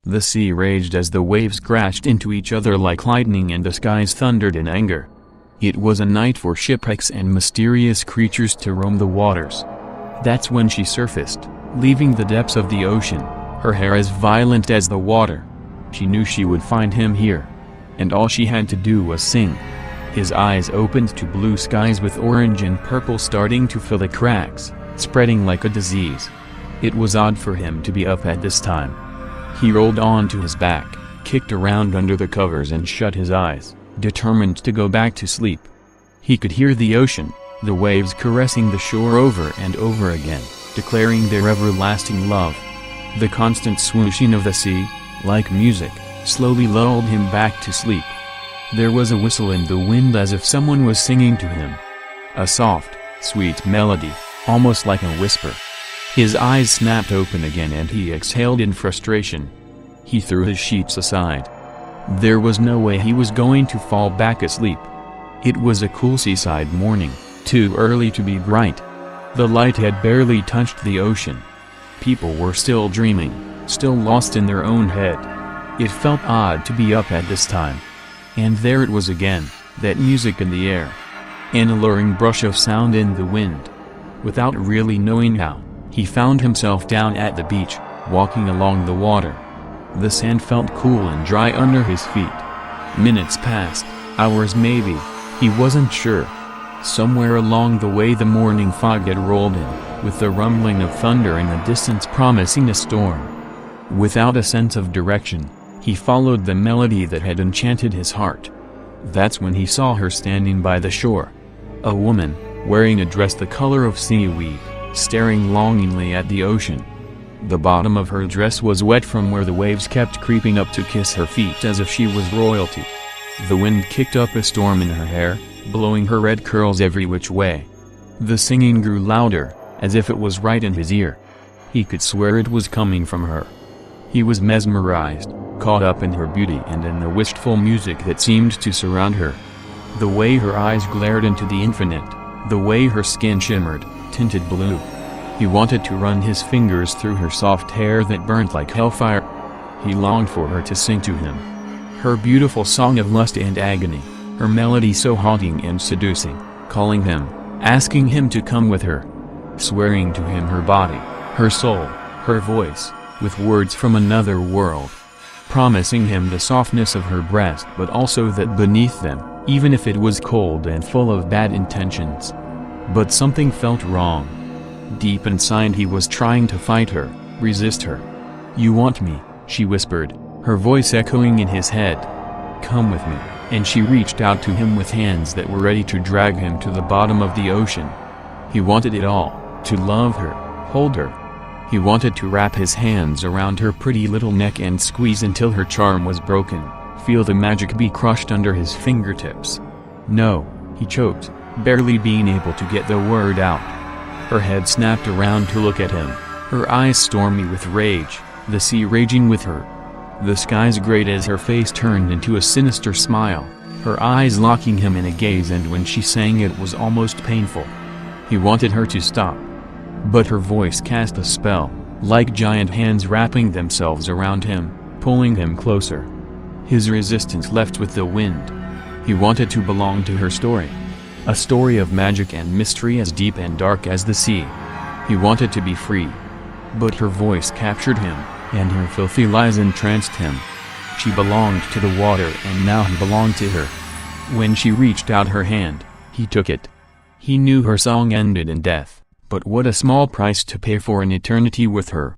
The sea raged as the waves crashed into each other like lightning and the skies thundered in anger. It was a night for shipwrecks and mysterious creatures to roam the waters. That's when she surfaced, leaving the depths of the ocean, her hair as violent as the water. She knew she would find him here. And all she had to do was sing. His eyes opened to blue skies with orange and purple starting to fill the cracks, spreading like a disease. It was odd for him to be up at this time. He rolled onto his back, kicked around under the covers and shut his eyes, determined to go back to sleep. He could hear the ocean, the waves caressing the shore over and over again, declaring their everlasting love. The constant swooshing of the sea, like music, slowly lulled him back to sleep. There was a whistle in the wind as if someone was singing to him. A soft, sweet melody, almost like a whisper. His eyes snapped open again and he exhaled in frustration. He threw his sheets aside. There was no way he was going to fall back asleep. It was a cool seaside morning, too early to be bright. The light had barely touched the ocean. People were still dreaming, still lost in their own head. It felt odd to be up at this time. And there it was again, that music in the air. An alluring brush of sound in the wind. Without really knowing how, he found himself down at the beach, walking along the water. The sand felt cool and dry under his feet. Minutes passed, hours maybe, he wasn't sure. Somewhere along the way the morning fog had rolled in, with the rumbling of thunder in the distance promising a storm. Without a sense of direction, he followed the melody that had enchanted his heart. That's when he saw her standing by the shore. A woman, wearing a dress the color of seaweed, staring longingly at the ocean. The bottom of her dress was wet from where the waves kept creeping up to kiss her feet as if she was royalty. The wind kicked up a storm in her hair, blowing her red curls every which way. The singing grew louder, as if it was right in his ear. He could swear it was coming from her. He was mesmerized, caught up in her beauty and in the wistful music that seemed to surround her. The way her eyes glared into the infinite, the way her skin shimmered, tinted blue. He wanted to run his fingers through her soft hair that burnt like hellfire. He longed for her to sing to him. Her beautiful song of lust and agony, her melody so haunting and seducing, calling him, asking him to come with her. Swearing to him her body, her soul, her voice, with words from another world. Promising him the softness of her breast but also that beneath them, even if it was cold and full of bad intentions. But something felt wrong. Deep inside he was trying to fight her, resist her. "You want me," she whispered, her voice echoing in his head. "Come with me," and she reached out to him with hands that were ready to drag him to the bottom of the ocean. He wanted it all, to love her, hold her. He wanted to wrap his hands around her pretty little neck and squeeze until her charm was broken, feel the magic be crushed under his fingertips. "No," he choked, barely being able to get the word out. Her head snapped around to look at him, her eyes stormy with rage, the sea raging with her. The skies grayed as her face turned into a sinister smile, her eyes locking him in a gaze, and when she sang it was almost painful. He wanted her to stop. But her voice cast a spell, like giant hands wrapping themselves around him, pulling him closer. His resistance left with the wind. He wanted to belong to her story. A story of magic and mystery as deep and dark as the sea. He wanted to be free. But her voice captured him, and her filthy lies entranced him. She belonged to the water and now he belonged to her. When she reached out her hand, he took it. He knew her song ended in death, but what a small price to pay for an eternity with her.